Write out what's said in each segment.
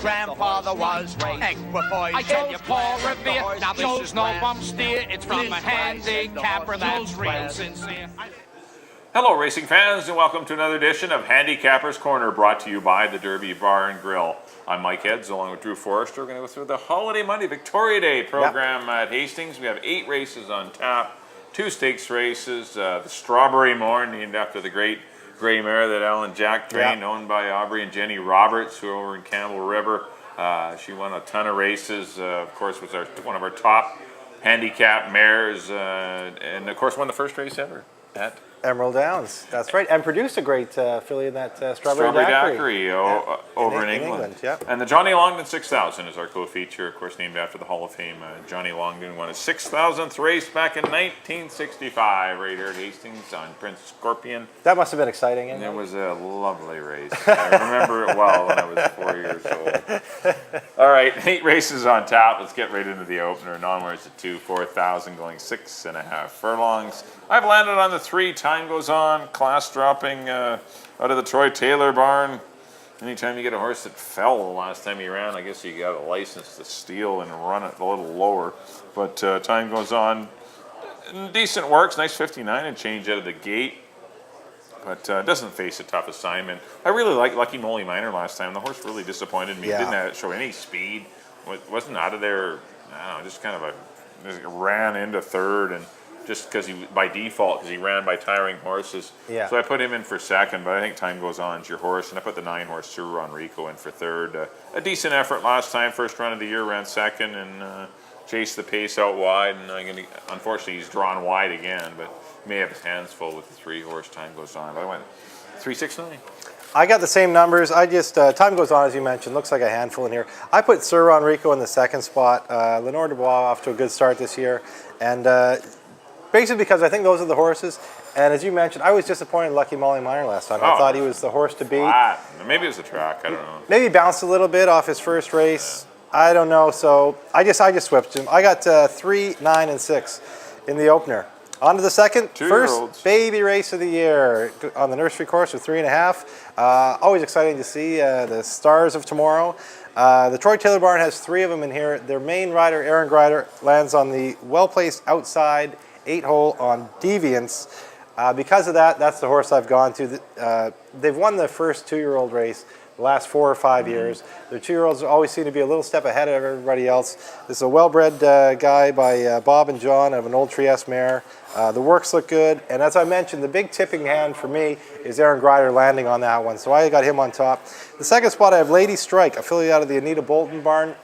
grandfather was equipoised. I tell you, Paul Revere, now Joe's no bum steer. It's from a handicapper that's real sincere. Hello, racing fans, and welcome to another edition of Handicappers Corner, brought to you by the Derby Bar and Grill. I'm Mike Heads, along with Drew Forrester. We're going to go through the Holiday Monday Victoria Day program at Hastings. We have 8 races on tap, 2 stakes races, the Strawberry Morn, named after the great grey mare that Alan Jack trained, owned by Aubrey and Jenny Roberts, who are over in Campbell River. She won a ton of races, of course, was one of our top handicap mares, and of course won the first race ever at Emerald Downs, that's right, and produced a great filly in that Strawberry Daiquiri over in England. And the Johnny Longden 6000 is our co-feature, of course, named after the Hall of Fame. Johnny Longden won his 6,000th race back in 1965, right here at Hastings on Prince Scorpion. That must have been exciting. It was a lovely race. I remember it well when I was 4 years old. All right, 8 races on tap. Let's get right into the opener. Non-winners at 2, 4,000, going 6.5 furlongs. I've landed on the 3. Time goes on. Class dropping out of the Troy Taylor barn. Anytime you get a horse that fell the last time you ran, I guess you got a license to steal and run it a little lower. But time goes on. Decent works. Nice 59 and change out of the gate. But doesn't face a tough assignment. I really liked Lucky Moly Minor last time. The horse really disappointed me. Didn't show any speed. Wasn't out of there. I don't know, just kind of just ran into third, and just because by default, because he ran by tiring horses. So I put him in for second, but I think time goes on. It's your horse, and I put the 9 horse Sir Enrico in for third. A decent effort last time. First run of the year, ran second and chased the pace out wide. And unfortunately, he's drawn wide again, but may have his hands full with the 3 horse. Time goes on. But I went 3-6-9. I got the same numbers. I just, time goes on, as you mentioned. Looks like a handful in here. I put Sir Enrico in the second spot. Lenore Dubois off to a good start this year. And basically because I think those are the horses. And as you mentioned, I was disappointed in Lucky Molly Minor last time. I thought he was the horse to beat. Maybe it was the track. I don't know. Maybe bounced a little bit off his first race. I don't know. So I just switched him. I got 3, 9, and 6 in the opener. On to the second, first baby race of the year on the nursery course with 3.5. Always exciting to see the stars of tomorrow. The Troy Taylor barn has 3 of them in here. Their main rider, Aaron Grider, lands on the well-placed outside 8-hole on Deviance. Because of that, that's the horse I've gone to. They've won the first 2-year-old race the last 4 or 5 years. Their 2-year-olds always seem to be a little step ahead of everybody else. This is a well-bred guy by Bob and John of an old Trieste mare. The works look good, and as I mentioned, the big tipping hand for me is Aaron Grider landing on that one, so I got him on top. The second spot, I have Lady Strike, affiliate out of the Anita Bolton barn.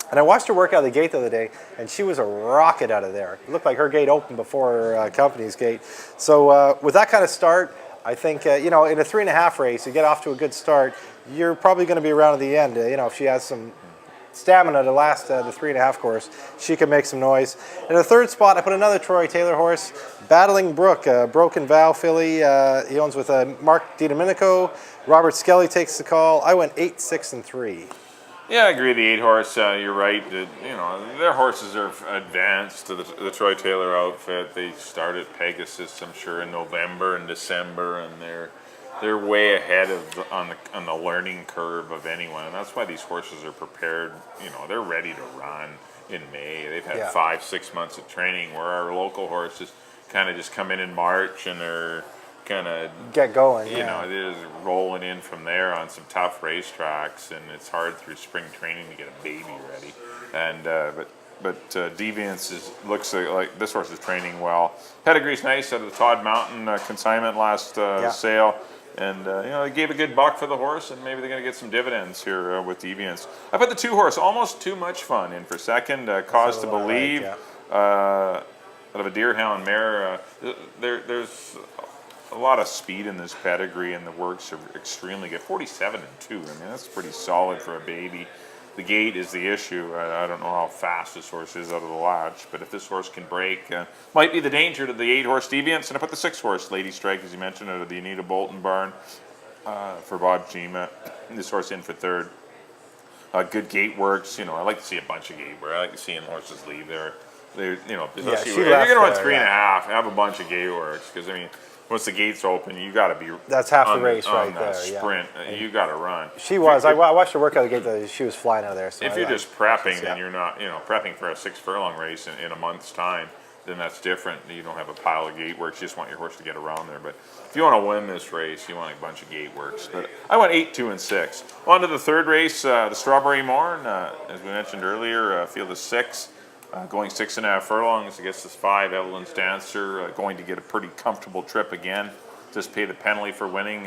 And I watched her work out of the gate the other day, and she was a rocket out of there. It looked like her gate opened before her company's gate. So with that kind of start, I think, in a 3.5 race, you get off to a good start, you're probably going to be around at the end. If she has some stamina to last the 3.5 course, she can make some noise. In the third spot, I put another Troy Taylor horse, Battling Brook, Broken Vow filly. He owns with Mark DiDomenico. Robert Skelly takes the call. I went 8, 6, and 3. Yeah, I agree. The 8 horse, you're right. Their horses are advanced to the Troy Taylor outfit. They start at Pegasus, I'm sure, in November and December, and they're way ahead on the learning curve of anyone, and that's why these horses are prepared. They're ready to run in May. They've had 5-6 months of training, where our local horses kind of just come in March and they're kind of get going. They're just rolling in from there on some tough racetracks, and it's hard through spring training to get a baby ready. And but Deviance looks like this horse is training well. Pedigree's nice out of the Todd Mountain consignment last sale. And, they gave a good buck for the horse, and maybe they're going to get some dividends here with Deviance. I put the 2 horse, Almost Too Much Fun, in for second. Cause to Believe, out of a Deerhound mare. There's a lot of speed in this pedigree, and the works are extremely good. 47 and 2. I mean, that's pretty solid for a baby. The gate is the issue. I don't know how fast this horse is out of the latch, but if this horse can break, might be the danger to the 8 horse Deviance. And I put the 6 horse Lady Strike, as you mentioned, out of the Anita Bolton barn for Bob Gima. This horse in for third. Good gate works. I like to see a bunch of gate work. I like seeing horses leave there. Especially if you're going to run 3.5, have a bunch of gate works, because once the gates open, you got to be. That's half the on race right on that there. sprint. Yeah. You got to run. She was. I watched her work out the gate. She was flying out of there. So If you're just prepping, then yeah. you're not, prepping for a 6 furlong race in a month's time, then that's different. You don't have a pile of gate works. You just want your horse to get around there. But if you want to win this race, you want a bunch of gate works. But I went 8, 2, and 6. On to the third race, the Strawberry Morn. As we mentioned earlier, field of 6, going 6.5 furlongs against this 5, Evelyn's Dancer, going to get a pretty comfortable trip again. Just pay the penalty for winning.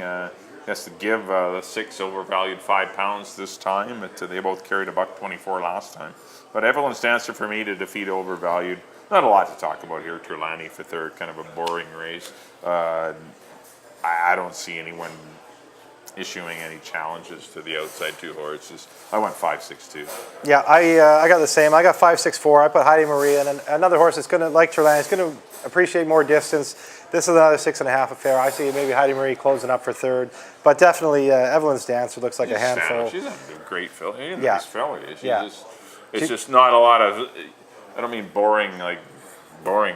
Has to give the 6 overvalued £5 this time. They both carried $1.24 last time. But Evelyn's Dancer for me to defeat overvalued. Not a lot to talk about here. Trelawney for third, kind of a boring race. I don't see anyone issuing any challenges to the outside 2 horses. I went 5, 6, 2. Yeah, I got the same. I got 5, 6, 4. I put Heidi Maria and another horse that's going to, like Trelawney, it's going to appreciate more distance. This is another 6.5 affair. I see maybe Heidi Marie closing up for third, but definitely Evelyn's Dancer looks like a handful. She's a great filly. She's a Yeah. nice filly. Yeah. It's just not a lot of. I don't mean boring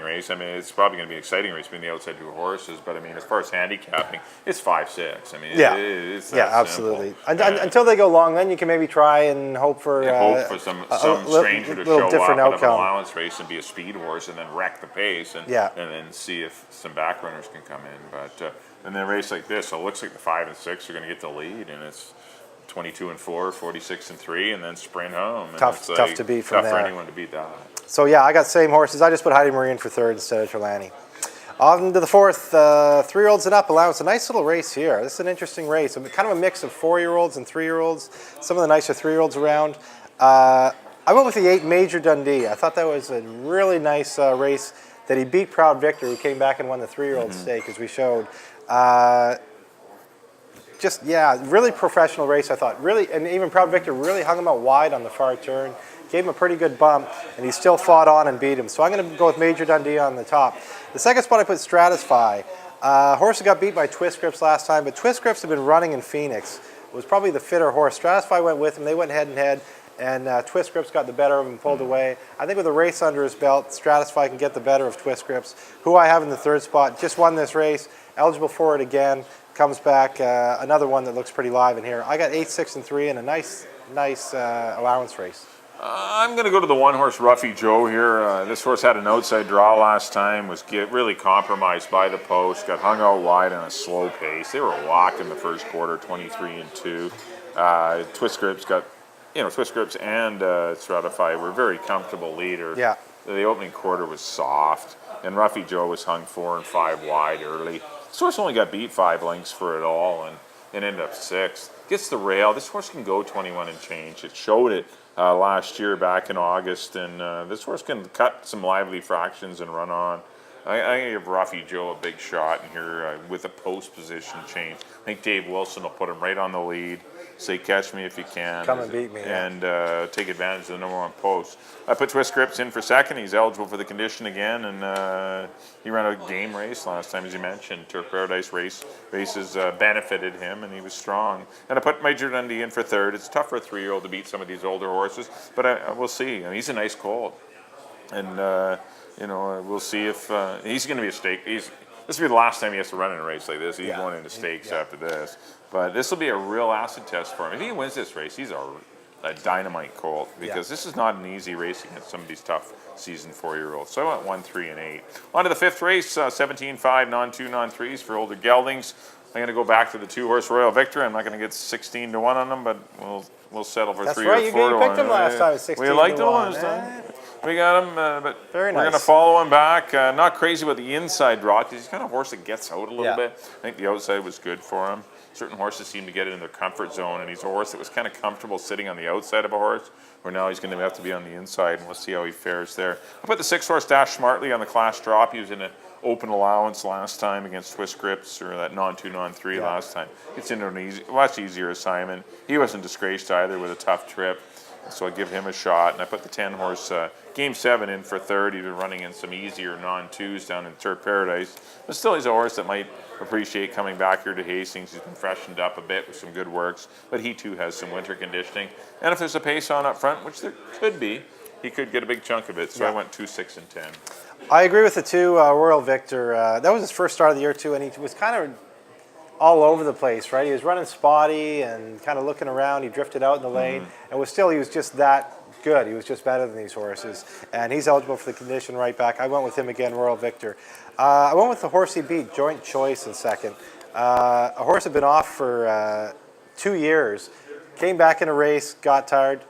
race. I mean, it's probably going to be an exciting race between the outside 2 horses. But I mean, as far as handicapping, it's 5, 6. I mean, it's that absolutely. simple. Until they go long, then you can maybe try and hope for some stranger to show up out of an allowance race and be a speed horse and then wreck the pace and then see if some back runners can come in. But in a race like this, it looks like the 5 and 6 are going to get the lead, and it's 22 and 4, 46 and 3, and then sprint home. And tough to beat from tough there. for anyone to beat that. So yeah, I got same horses. I just put Heidi Marie in for third instead of Trelawney. On to the fourth, 3-year-olds and up allowance. A nice little race here. This is an interesting race. Kind of a mix of 4-year-olds and 3-year-olds. Some of the nicer 3-year-olds around. I went with the 8 Major Dundee. I thought that was a really nice race that he beat Proud Victor, who came back and won the 3-year-old stake, as we showed. Really professional race, I thought. Really, and even Proud Victor really hung him out wide on the far turn. Gave him a pretty good bump, and he still fought on and beat him. So I'm going to go with Major Dundee on the top. The second spot I put Stratify. Horse that got beat by Twist Grips last time, but Twist Grips have been running in Phoenix. It was probably the fitter horse. Stratify went with him. They went head and head, and Twist Grips got the better of him and pulled away. I think with a race under his belt, Stratify can get the better of Twist Grips, who I have in the third spot. Just won this race, eligible for it again. Comes back, another one that looks pretty live in here. I got 8, 6, and 3 in a nice allowance race. I'm going to go to the 1-horse Ruffy Joe here. This horse had an outside draw last time, was really compromised by the post, got hung out wide on a slow pace. They were locked in the first quarter, 23 and 2. Twist Grips and Stratify were very comfortable leaders. Yeah. The opening quarter was soft, and Ruffy Joe was hung 4 and 5 wide early. This horse only got beat 5 lengths for it all and ended up 6th. Gets the rail. This horse can go 21 and change. It showed it last year back in August, and this horse can cut some lively fractions and run on. I give Ruffy Joe a big shot in here with a post position change. I think Dave Wilson will put him right on the lead, say catch me if you can. Come and beat me. And take advantage of the number 1 post. I put Twist Grips in for second. He's eligible for the condition again, and he ran a game race last time, as you mentioned. Turf Paradise races benefited him, and he was strong. And I put Major Dundee in for third. It's tough for a 3-year-old to beat some of these older horses, but we'll see. I mean, he's a nice colt, and we'll see if he's going to be a stake. This will be the last time he has to run in a race like this. He's going into stakes after this. But this will be a real acid test for him. If he wins this race, he's a dynamite colt, because this is not an easy race against some of these tough seasoned 4-year-olds. So I went 1, 3, and 8. On to the 5th race, 17-5, non-2, non-3s for older geldings. I'm going to go back to the 2-horse Royal Victor. I'm not going to get 16 to 1 on them, but we'll settle for 3 or 4 to 1. That's right, you picked him last time, 16 to 1. We liked him last time. We got him, but Very we're nice. going to follow him back. Not crazy about the inside draw, because he's kind of a horse that gets out a little bit. I think the outside was good for him. Certain horses seem to get it in their comfort zone, and he's a horse that was kind of comfortable sitting on the outside of a horse, where now he's going to have to be on the inside, and we'll see how he fares there. I put the 6-horse Dash Smartly on the class drop. He was in an open allowance last time against Twist Grips, or that non-2, non-3 last time. It's into a much easier assignment. He wasn't disgraced either with a tough trip, so I give him a shot. And I put the 10-horse Game 7 in for third. He's been running in some easier non-2s down in Turf Paradise, but still he's a horse that might appreciate coming back here to Hastings. He's been freshened up a bit with some good works, but he too has some winter conditioning. And if there's a pace on up front, which there could be, he could get a big chunk of it. So I went 2, 6, and 10. I agree with the 2, Royal Victor. That was his first start of the year too, and he was kind of all over the place, right? He was running spotty and kind of looking around. He drifted out in the lane, and he was just that good. He was just better than these horses, and he's eligible for the condition right back. I went with him again, Royal Victor. I went with the horse he beat, Joint Choice, in second. A horse had been off for 2 years, came back in a race, got tired,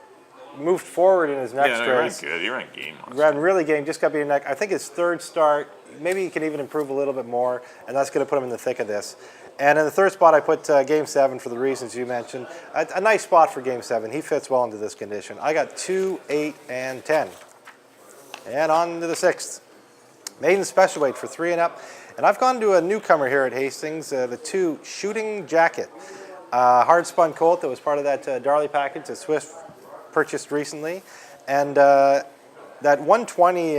moved forward in his next race. He ran good. He ran game. Ran really game, just got beaten neck. I think his third start, maybe he can even improve a little bit more, and that's going to put him in the thick of this. And in the third spot, I put Game 7 for the reasons you mentioned. A nice spot for Game 7. He fits well into this condition. I got 2, 8, and 10. And on to the 6th. Maiden Special Weight for 3 and up. And I've gone to a newcomer here at Hastings, the 2, Shooting Jacket. Hard spun colt that was part of that Darley package that Swift purchased recently. And that 120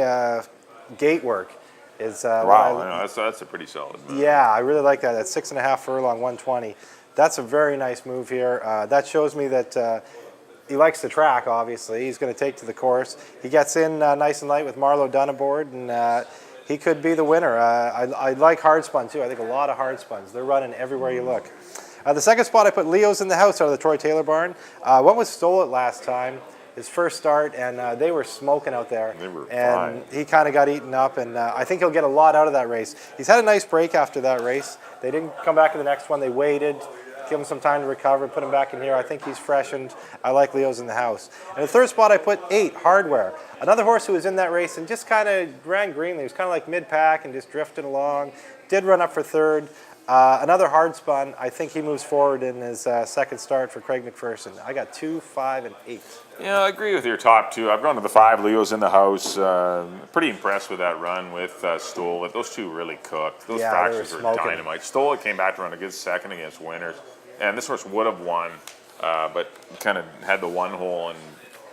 gate work is wow, that's a pretty solid move. Yeah, I really like that. That 6.5 furlong 120. That's a very nice move here. That shows me that he likes the track, obviously. He's going to take to the course. He gets in nice and light with Marlowe Dunn aboard, and he could be the winner. I like hard spun, too. I think a lot of hard spuns. They're running everywhere you look. The second spot, I put Leo's in the House out of the Troy Taylor barn. Went with Stole It last time, his first start, and they were smoking out there. They were and fine. He kind of got eaten up, and I think he'll get a lot out of that race. He's had a nice break after that race. They didn't come back in the next one. They waited, give him some time to recover, put him back in here. I think he's freshened. I like Leo's in the House. And the third spot, I put 8, Hardware. Another horse who was in that race and just kind of ran greenly. He was kind of like mid-pack and just drifted along. Did run up for third. Another hard spun. I think he moves forward in his second start for Craig McPherson. I got 2, 5, and 8. Yeah, I agree with your top 2. I've gone to the 5. Leo's in the House. Pretty impressed with that run with Stole It. Those 2 really cooked. Those fractions were dynamite. Stole It came back to run a good second against winners. And this horse would have won, but kind of had the one hole and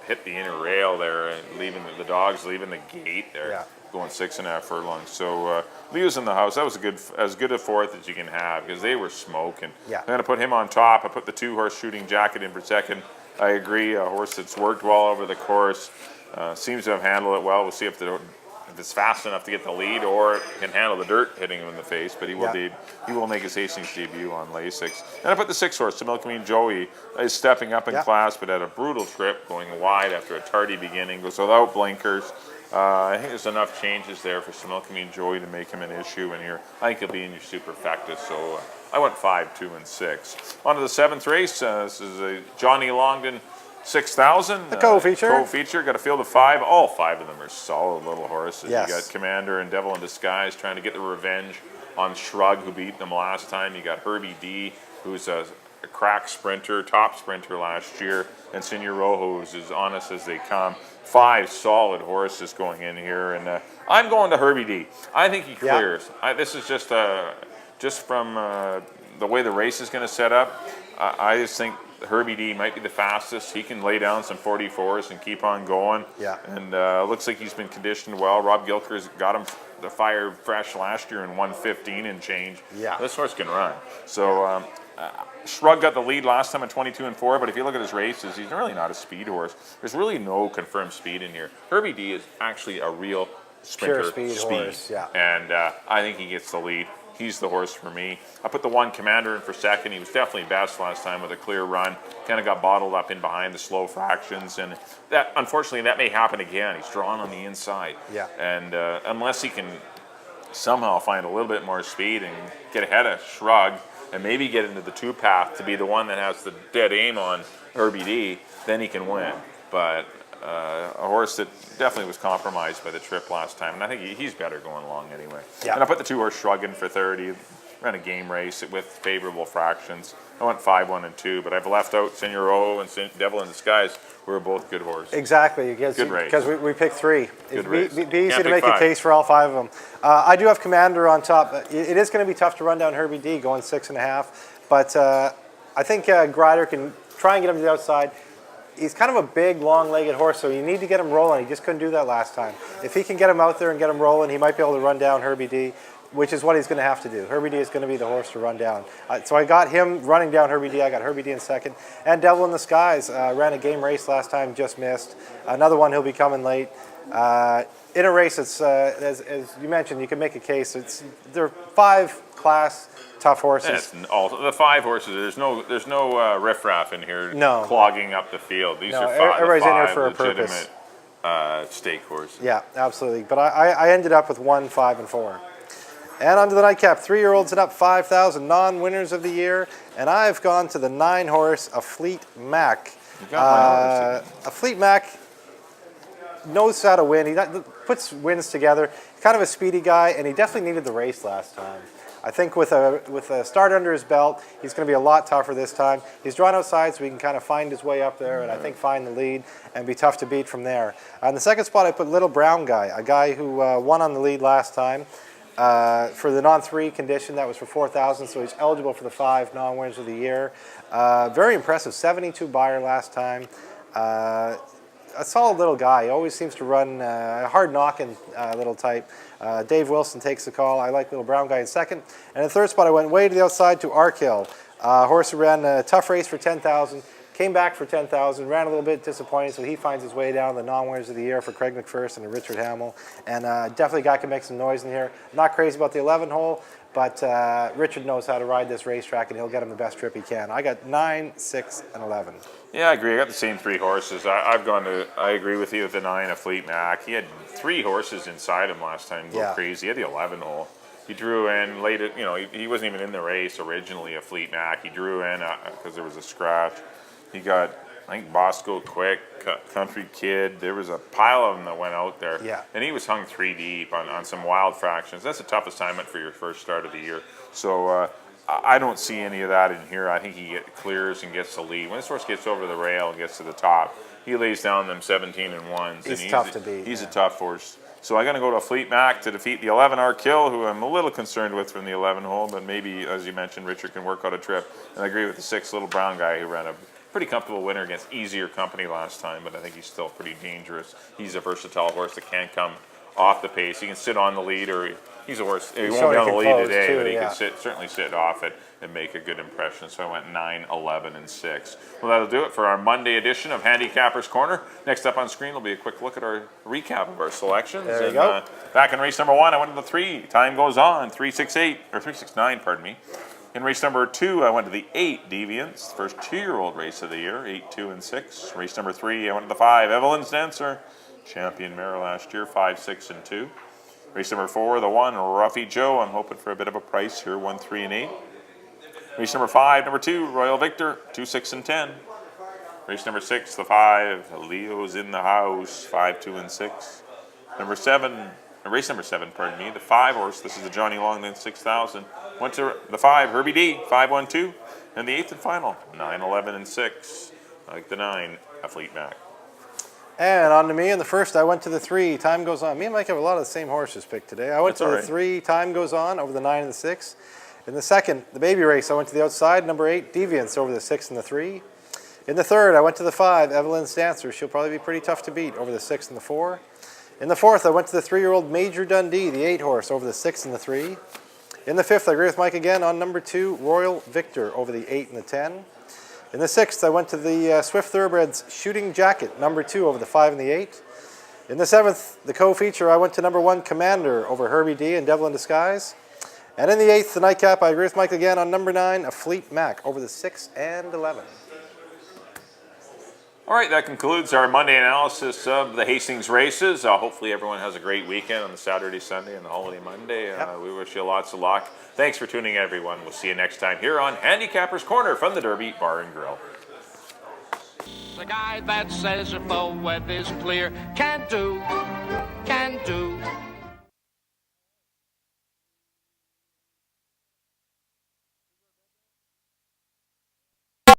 hit the inner rail there, and leaving the dogs leaving the gate there, going 6.5 furlongs. So Leo's in the House. That was as good a fourth as you can have because they were smoking. Yeah. I'm going to put him on top. I put the 2 horse Shooting Jacket in for second. I agree. A horse that's worked well over the course, seems to have handled it well. We'll see if it's fast enough to get the lead or can handle the dirt hitting him in the face, but he will make his Hastings debut on Lasix. And I put the 6 horse, Milkameen Joey, is stepping up in class, but had a brutal trip going wide after a tardy beginning, goes without blinkers. I think there's enough changes there for Milkameen Joey to make him an issue in here. I think he'll be in your superfecta, so I went 5, 2, and 6. On to the 7th race. This is a Johnny Longden 6,000. The co-feature. Co-feature. Got a field of 5. All 5 of them are solid little horses. Yes. You got Commander and Devil in Disguise trying to get the revenge on Shrug, who beat them last time. You got Herbie D, who's a crack sprinter, top sprinter last year, and Senior Rojo, who's as honest as they come. 5 solid horses going in here, and I'm going to Herbie D. I think he clears. This is just from the way the race is going to set up. I just think Herbie D might be the fastest. He can lay down some 44s and keep on going. Yeah. And looks like he's been conditioned well. Rob Gilker's got him the fire fresh last year in 115 and change. Yeah. This horse can run. So Shrug got the lead last time at 22 and 4, but if you look at his races, he's really not a speed horse. There's really no confirmed speed in here. Herbie D is actually a real sprinter. Pure speed horse, yeah. And I think he gets the lead. He's the horse for me. I put the 1 Commander in for second. He was definitely best last time with a clear run. Kind of got bottled up in behind the slow fractions, and that unfortunately that may happen again. He's drawn on the inside. Yeah. And unless he can somehow find a little bit more speed and get ahead of Shrug and maybe get into the 2 path to be the one that has the dead aim on Herbie D, then he can win. But a horse that definitely was compromised by the trip last time, and I think he's better going along anyway. Yeah. And I put the 2 horse Shrug in for 30. Ran a game race with favorable fractions. I went 5, 1, and 2, but I've left out Senior O and Devil in Disguise, who are both good horses. Exactly, Good race. because we picked 3. Good race. It'd be easy Can't to pick make 5. a case for all 5 of them. I do have Commander on top. It is going to be tough to run down Herbie D going 6.5, but I think Grider can try and get him to the outside. He's kind of a big, long-legged horse, so you need to get him rolling. He just couldn't do that last time. If he can get him out there and get him rolling, he might be able to run down Herbie D. which is what he's going to have to do. Herbie D is going to be the horse to run down. So I got him running down Herbie D. I got Herbie D in second. And Devil in the Skies ran a game race last time, just missed. Another one, he'll be coming late. In a race, it's as you mentioned, you can make a case. They're 5-class tough horses. The 5 horses. There's no riffraff in here clogging up the field. These are everybody's in here for a legitimate purpose. stake horses. Yeah, absolutely. But I ended up with 1, 5, and 4. And onto the nightcap, 3-year-olds and up, 5,000 non-winners of the year. And I've gone to the 9-horse, A Fleet Mac. A Fleet Mac knows how to win. He puts wins together. Kind of a speedy guy, and he definitely needed the race last time. I think with a start under his belt, he's going to be a lot tougher this time. He's drawn outside, so he can kind of find his way up there, and I think find the lead and be tough to beat from there. On the second spot, I put Little Brown Guy, a guy who won on the lead last time. For the non-3 condition, that was for 4,000, so he's eligible for the 5 non-winners of the year. Very impressive, 72 buyer last time. A solid little guy. He always seems to run a hard-knocking little type. Dave Wilson takes the call. I like Little Brown Guy in second. And in third spot, I went way to the outside to Arkhill. Horse who ran a tough race for 10,000. Came back for 10,000, ran a little bit disappointed, so he finds his way down the non-winners of the year for Craig McPherson and Richard Hamill. And definitely a guy can make some noise in here. Not crazy about the 11 hole, but Richard knows how to ride this racetrack, and he'll get him the best trip he can. I got 9, 6, and 11. Yeah, I agree. I got the same 3 horses. I agree with you with the 9, A Fleet Mac. He had 3 horses inside him last time. Go crazy. He had the 11 hole. He drew in late. He wasn't even in the race originally. A Fleet Mac. He drew in because there was a scratch. He got, I think, Bosco Quick, Country Kid. There was a pile of them that went out there. Yeah. And he was hung 3 deep on some wild fractions. That's a tough assignment for your first start of the year. So I don't see any of that in here. I think he clears and gets the lead. When this horse gets over the rail and gets to the top, he lays down them 17 and 1s. He's tough to beat. He's a tough horse. So I'm going to go to a Fleet Mac to defeat the 11 Arkhill, who I'm a little concerned with from the 11 hole, but maybe, as you mentioned, Richard can work out a trip. And I agree with the 6 Little Brown Guy, who ran a pretty comfortable winner against easier company last time, but I think he's still pretty dangerous. He's a versatile horse that can come off the pace. He can sit on the lead, or he's a horse. He won't be on the lead today, but he can certainly sit off it and make a good impression. So I went 9, 11, and 6. Well, that'll do it for our Monday edition of Handicappers Corner. Next up on screen will be a quick look at our recap of our selections. There you go. Back in race number 1, I went to the 3. Time goes on. 368 or 369, pardon me. In race number 2, I went to the 8, Deviants, first 2-year-old race of the year, 8, 2, and 6. Race number 3, I went to the 5, Evelyn's Dancer, champion mare last year, 5, 6, and 2. Race number 4, the 1, Ruffy Joe. I'm hoping for a bit of a price here, 1, 3, and 8. Race number 5, number 2, Royal Victor, 2, 6, and 10. Race number 6, the 5, Leo's in the House, 5, 2, and 6. Race number 7, pardon me, the 5 horse. This is the Johnny Longland 6,000. Went to the 5, Herbie D, 5, 1, 2. And the 8th and final, 9, 11, and 6. I like the 9, A Fleet Mac. And on to me. In the first, I went to the 3, Time Goes On. Me and Mike have a lot of the same horses picked today. I went to the 3, Time Goes On, over the 9 and the 6. In the second, the baby race, I went to the outside, number 8, Deviants, over the 6 and the 3. In the third, I went to the 5, Evelyn's Dancer. She'll probably be pretty tough to beat, over the 6 and the 4. In the fourth, I went to the 3-year-old Major Dundee, the 8 horse, over the 6 and the 3. In the fifth, I agree with Mike again on number 2, Royal Victor, over the 8 and the 10. In the sixth, I went to the Swift Thoroughbreds Shooting Jacket, number 2, over the 5 and the 8. In the seventh, the co-feature, I went to number 1, Commander, over Herbie D and Devil in Disguise. And in the eighth, the nightcap, I agree with Mike again on number 9, A Fleet Mac, over the 6 and 11. All right, that concludes our Monday analysis of the Hastings races. Hopefully everyone has a great weekend on the Saturday, Sunday, and the holiday Monday. We wish you lots of luck. Thanks for tuning in, everyone. We'll see you next time here on Handicappers Corner from the Derby Bar and Grill. The guy that says if the weather's clear can do